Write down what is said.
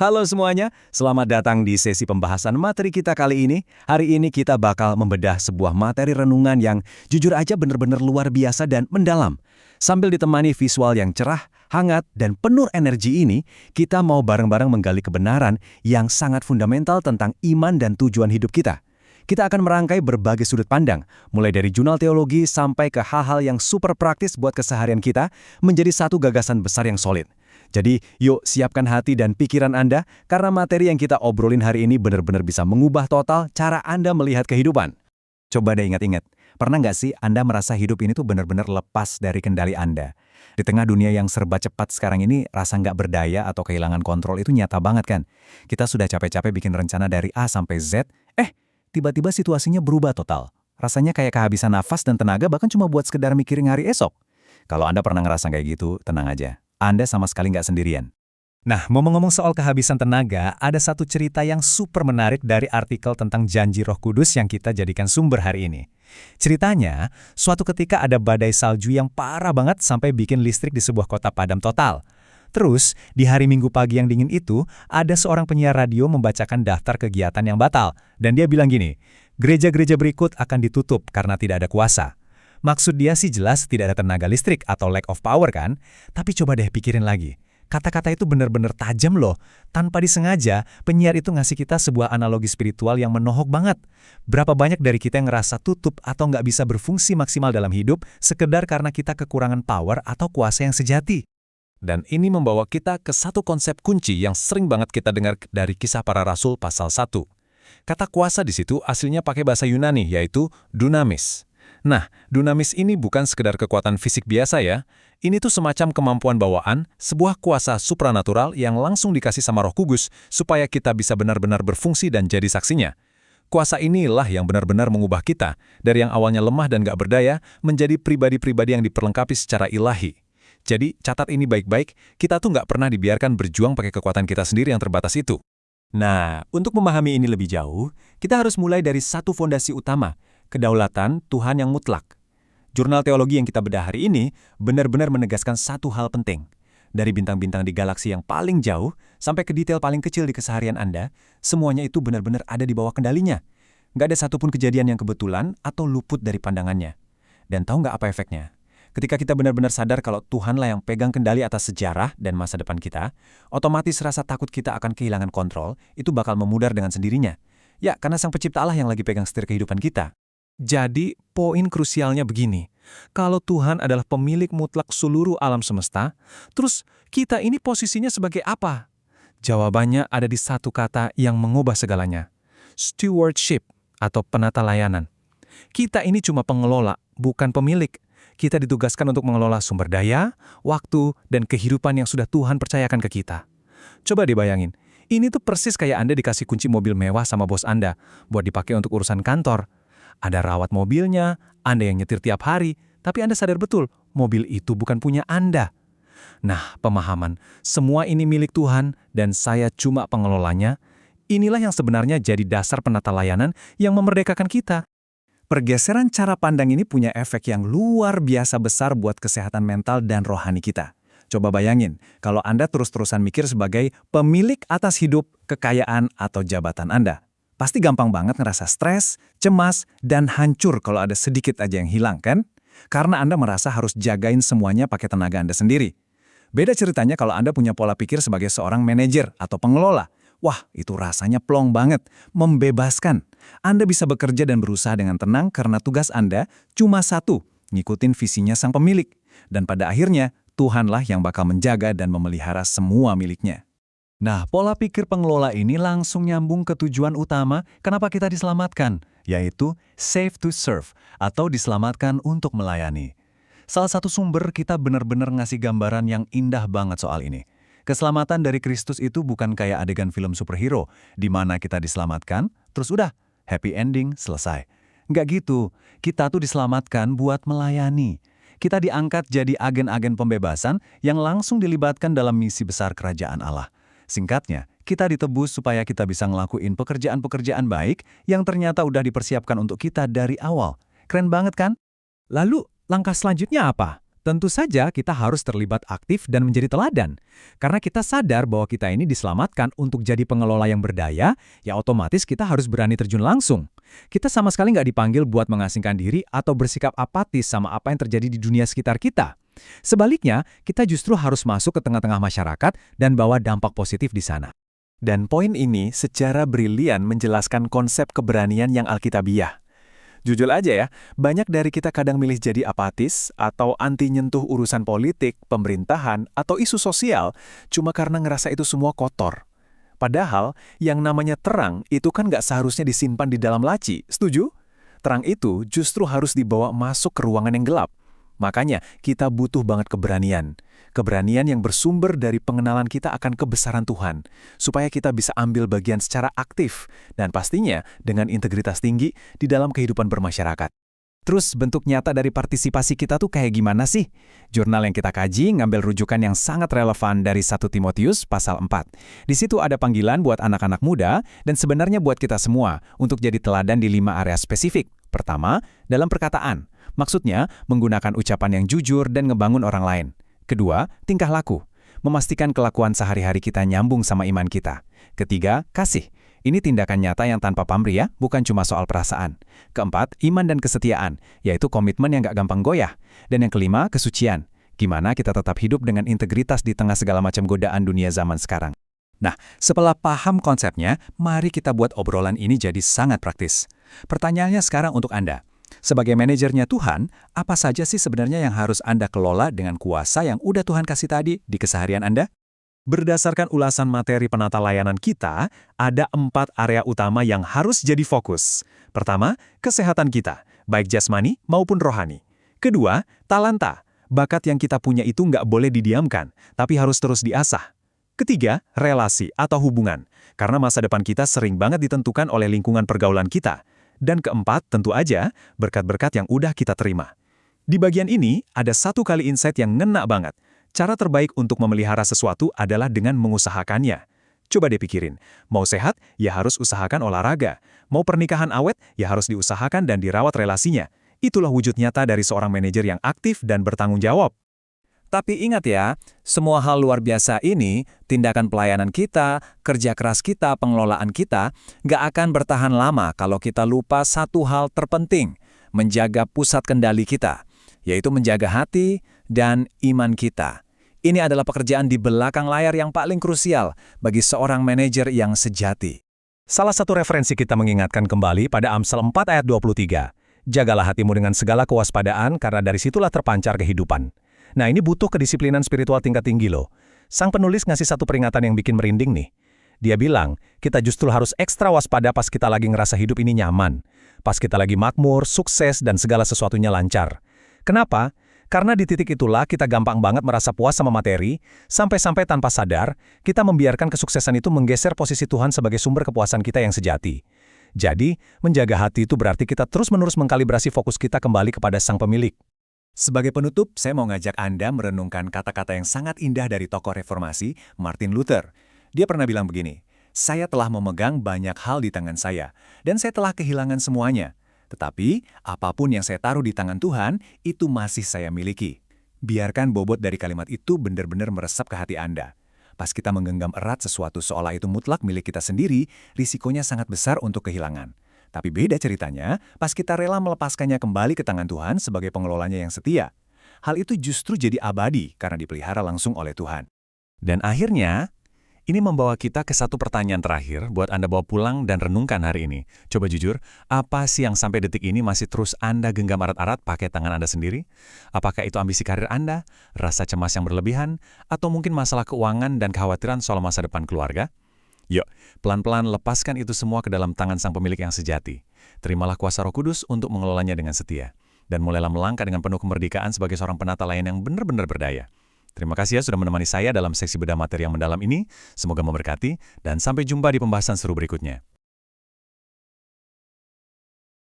Halo semuanya, selamat datang di sesi pembahasan materi kita kali ini. Hari ini kita bakal membedah sebuah materi renungan yang jujur aja bener-bener luar biasa dan mendalam. Sambil ditemani visual yang cerah, hangat, dan penuh energi ini, kita mau bareng-bareng menggali kebenaran yang sangat fundamental tentang iman dan tujuan hidup kita. Kita akan merangkai berbagai sudut pandang, mulai dari jurnal teologi sampai ke hal-hal yang super praktis buat keseharian kita, menjadi satu gagasan besar yang solid. Jadi, yuk siapkan hati dan pikiran Anda, karena materi yang kita obrolin hari ini benar-benar bisa mengubah total cara Anda melihat kehidupan. Coba deh ingat-ingat, pernah nggak sih Anda merasa hidup ini tuh benar-benar lepas dari kendali Anda? Di tengah dunia yang serba cepat sekarang ini, rasa nggak berdaya atau kehilangan kontrol itu nyata banget kan? Kita sudah capek-capek bikin rencana dari A sampai Z, tiba-tiba situasinya berubah total. Rasanya kayak kehabisan nafas dan tenaga bahkan cuma buat sekedar mikirin hari esok. Kalau Anda pernah ngerasa kayak gitu, tenang aja. Anda sama sekali nggak sendirian. Nah, ngomong-ngomong soal kehabisan tenaga, ada satu cerita yang super menarik dari artikel tentang janji Roh Kudus yang kita jadikan sumber hari ini. Ceritanya, suatu ketika ada badai salju yang parah banget sampai bikin listrik di sebuah kota padam total. Terus, di hari Minggu pagi yang dingin itu, ada seorang penyiar radio membacakan daftar kegiatan yang batal. Dan dia bilang gini, gereja-gereja berikut akan ditutup karena tidak ada kuasa. Maksud dia sih jelas tidak ada tenaga listrik atau lack of power kan? Tapi coba deh pikirin lagi. Kata-kata itu benar-benar tajam loh. Tanpa disengaja, penyiar itu ngasih kita sebuah analogi spiritual yang menohok banget. Berapa banyak dari kita yang ngerasa tutup atau nggak bisa berfungsi maksimal dalam hidup sekedar karena kita kekurangan power atau kuasa yang sejati. Dan ini membawa kita ke satu konsep kunci yang sering banget kita dengar dari Kisah Para Rasul pasal 1. Kata kuasa di situ aslinya pakai bahasa Yunani, yaitu dunamis. Nah, dunamis ini bukan sekedar kekuatan fisik biasa ya. Ini tuh semacam kemampuan bawaan, sebuah kuasa supranatural yang langsung dikasih sama Roh Kudus supaya kita bisa benar-benar berfungsi dan jadi saksinya. Kuasa inilah yang benar-benar mengubah kita, dari yang awalnya lemah dan gak berdaya, menjadi pribadi-pribadi yang diperlengkapi secara ilahi. Jadi, catat ini baik-baik, kita tuh gak pernah dibiarkan berjuang pakai kekuatan kita sendiri yang terbatas itu. Nah, untuk memahami ini lebih jauh, kita harus mulai dari satu fondasi utama, kedaulatan Tuhan yang mutlak. Jurnal teologi yang kita bedah hari ini benar-benar menegaskan satu hal penting. Dari bintang-bintang di galaksi yang paling jauh sampai ke detail paling kecil di keseharian Anda, semuanya itu benar-benar ada di bawah kendalinya. Nggak ada satupun kejadian yang kebetulan atau luput dari pandangannya. Dan tahu nggak apa efeknya? Ketika kita benar-benar sadar kalau Tuhanlah yang pegang kendali atas sejarah dan masa depan kita, otomatis rasa takut kita akan kehilangan kontrol itu bakal memudar dengan sendirinya. Ya, karena Sang Pencipta Allah yang lagi pegang setir kehidupan kita. Jadi, poin krusialnya begini. Kalau Tuhan adalah pemilik mutlak seluruh alam semesta, terus kita ini posisinya sebagai apa? Jawabannya ada di satu kata yang mengubah segalanya. Stewardship atau penata layanan. Kita ini cuma pengelola, bukan pemilik. Kita ditugaskan untuk mengelola sumber daya, waktu, dan kehidupan yang sudah Tuhan percayakan ke kita. Coba dibayangin, ini tuh persis kayak Anda dikasih kunci mobil mewah sama bos Anda, buat dipakai untuk urusan kantor. Anda rawat mobilnya, Anda yang nyetir tiap hari, tapi Anda sadar betul, mobil itu bukan punya Anda. Nah, pemahaman, semua ini milik Tuhan dan saya cuma pengelolanya, inilah yang sebenarnya jadi dasar penata layanan yang memerdekakan kita. Pergeseran cara pandang ini punya efek yang luar biasa besar buat kesehatan mental dan rohani kita. Coba bayangin, kalau Anda terus-terusan mikir sebagai pemilik atas hidup, kekayaan, atau jabatan Anda. Pasti gampang banget ngerasa stres, cemas, dan hancur kalau ada sedikit aja yang hilang, kan? Karena Anda merasa harus jagain semuanya pakai tenaga Anda sendiri. Beda ceritanya kalau Anda punya pola pikir sebagai seorang manajer atau pengelola. Wah, itu rasanya plong banget, membebaskan. Anda bisa bekerja dan berusaha dengan tenang karena tugas Anda cuma satu, ngikutin visinya sang pemilik. Dan pada akhirnya, Tuhanlah yang bakal menjaga dan memelihara semua miliknya. Nah, pola pikir pengelola ini langsung nyambung ke tujuan utama kenapa kita diselamatkan, yaitu save to serve, atau diselamatkan untuk melayani. Salah satu sumber kita benar-benar ngasih gambaran yang indah banget soal ini. Keselamatan dari Kristus itu bukan kayak adegan film superhero, di mana kita diselamatkan, terus udah, happy ending, selesai. Nggak gitu, kita tuh diselamatkan buat melayani. Kita diangkat jadi agen-agen pembebasan yang langsung dilibatkan dalam misi besar kerajaan Allah. Singkatnya, kita ditebus supaya kita bisa ngelakuin pekerjaan-pekerjaan baik yang ternyata udah dipersiapkan untuk kita dari awal. Keren banget kan? Lalu, langkah selanjutnya apa? Tentu saja kita harus terlibat aktif dan menjadi teladan. Karena kita sadar bahwa kita ini diselamatkan untuk jadi pengelola yang berdaya, ya otomatis kita harus berani terjun langsung. Kita sama sekali nggak dipanggil buat mengasingkan diri atau bersikap apatis sama apa yang terjadi di dunia sekitar kita. Sebaliknya, kita justru harus masuk ke tengah-tengah masyarakat dan bawa dampak positif di sana. Dan poin ini secara brilian menjelaskan konsep keberanian yang alkitabiah. Jujur aja ya, banyak dari kita kadang milih jadi apatis atau anti nyentuh urusan politik, pemerintahan, atau isu sosial cuma karena ngerasa itu semua kotor. Padahal, yang namanya terang itu kan nggak seharusnya disimpan di dalam laci, setuju? Terang itu justru harus dibawa masuk ke ruangan yang gelap. Makanya, kita butuh banget keberanian. Keberanian yang bersumber dari pengenalan kita akan kebesaran Tuhan, supaya kita bisa ambil bagian secara aktif, dan pastinya dengan integritas tinggi di dalam kehidupan bermasyarakat. Terus bentuk nyata dari partisipasi kita tuh kayak gimana sih? Jurnal yang kita kaji ngambil rujukan yang sangat relevan dari 1 Timotius pasal 4. Di situ ada panggilan buat anak-anak muda, dan sebenarnya buat kita semua, untuk jadi teladan di 5 area spesifik. Pertama, dalam perkataan. Maksudnya, menggunakan ucapan yang jujur dan ngebangun orang lain. Kedua, tingkah laku. Memastikan kelakuan sehari-hari kita nyambung sama iman kita. Ketiga, kasih. Ini tindakan nyata yang tanpa pamrih ya, bukan cuma soal perasaan. Keempat, iman dan kesetiaan, yaitu komitmen yang gak gampang goyah. Dan yang kelima, kesucian. Gimana kita tetap hidup dengan integritas di tengah segala macam godaan dunia zaman sekarang. Nah, setelah paham konsepnya, mari kita buat obrolan ini jadi sangat praktis. Pertanyaannya sekarang untuk Anda. Sebagai manajernya Tuhan, apa saja sih sebenarnya yang harus Anda kelola dengan kuasa yang udah Tuhan kasih tadi di keseharian Anda? Berdasarkan ulasan materi penata layanan kita, ada 4 area utama yang harus jadi fokus. Pertama, kesehatan kita, baik jasmani maupun rohani. Kedua, talenta. Bakat yang kita punya itu nggak boleh didiamkan, tapi harus terus diasah. Ketiga, relasi atau hubungan, karena masa depan kita sering banget ditentukan oleh lingkungan pergaulan kita. Dan keempat, tentu aja, berkat-berkat yang udah kita terima. Di bagian ini, ada 1 kali insight yang ngena banget. Cara terbaik untuk memelihara sesuatu adalah dengan mengusahakannya. Coba deh pikirin, mau sehat, ya harus usahakan olahraga. Mau pernikahan awet, ya harus diusahakan dan dirawat relasinya. Itulah wujud nyata dari seorang manajer yang aktif dan bertanggung jawab. Tapi ingat ya, semua hal luar biasa ini, tindakan pelayanan kita, kerja keras kita, pengelolaan kita, nggak akan bertahan lama kalau kita lupa satu hal terpenting, menjaga pusat kendali kita, yaitu menjaga hati dan iman kita. Ini adalah pekerjaan di belakang layar yang paling krusial bagi seorang manajer yang sejati. Salah satu referensi kita mengingatkan kembali pada Amsal 4 ayat 23. Jagalah hatimu dengan segala kewaspadaan karena dari situlah terpancar kehidupan. Nah, ini butuh kedisiplinan spiritual tingkat tinggi loh. Sang penulis ngasih satu peringatan yang bikin merinding nih. Dia bilang, kita justru harus ekstra waspada pas kita lagi ngerasa hidup ini nyaman. Pas kita lagi makmur, sukses, dan segala sesuatunya lancar. Kenapa? Karena di titik itulah kita gampang banget merasa puas sama materi, sampai-sampai tanpa sadar, kita membiarkan kesuksesan itu menggeser posisi Tuhan sebagai sumber kepuasan kita yang sejati. Jadi, menjaga hati itu berarti kita terus-menerus mengkalibrasi fokus kita kembali kepada Sang Pemilik. Sebagai penutup, saya mau ngajak Anda merenungkan kata-kata yang sangat indah dari tokoh reformasi, Martin Luther. Dia pernah bilang begini, "Saya telah memegang banyak hal di tangan saya, dan saya telah kehilangan semuanya. Tetapi, apapun yang saya taruh di tangan Tuhan, itu masih saya miliki." Biarkan bobot dari kalimat itu benar-benar meresap ke hati Anda. Pas kita menggenggam erat sesuatu seolah itu mutlak milik kita sendiri, risikonya sangat besar untuk kehilangan. Tapi beda ceritanya, pas kita rela melepaskannya kembali ke tangan Tuhan sebagai pengelolanya yang setia. Hal itu justru jadi abadi karena dipelihara langsung oleh Tuhan. Dan akhirnya, ini membawa kita ke satu pertanyaan terakhir buat Anda bawa pulang dan renungkan hari ini. Coba jujur, apa sih yang sampai detik ini masih terus Anda genggam erat-erat pakai tangan Anda sendiri? Apakah itu ambisi karir Anda, rasa cemas yang berlebihan, atau mungkin masalah keuangan dan kekhawatiran soal masa depan keluarga? Yuk, pelan-pelan lepaskan itu semua ke dalam tangan Sang Pemilik yang sejati. Terimalah kuasa Roh Kudus untuk mengelolanya dengan setia. Dan mulailah melangkah dengan penuh kemerdekaan sebagai seorang penata layan yang benar-benar berdaya. Terima kasih ya sudah menemani saya dalam seksi bedah materi yang mendalam ini. Semoga memberkati, dan sampai jumpa di pembahasan seru berikutnya.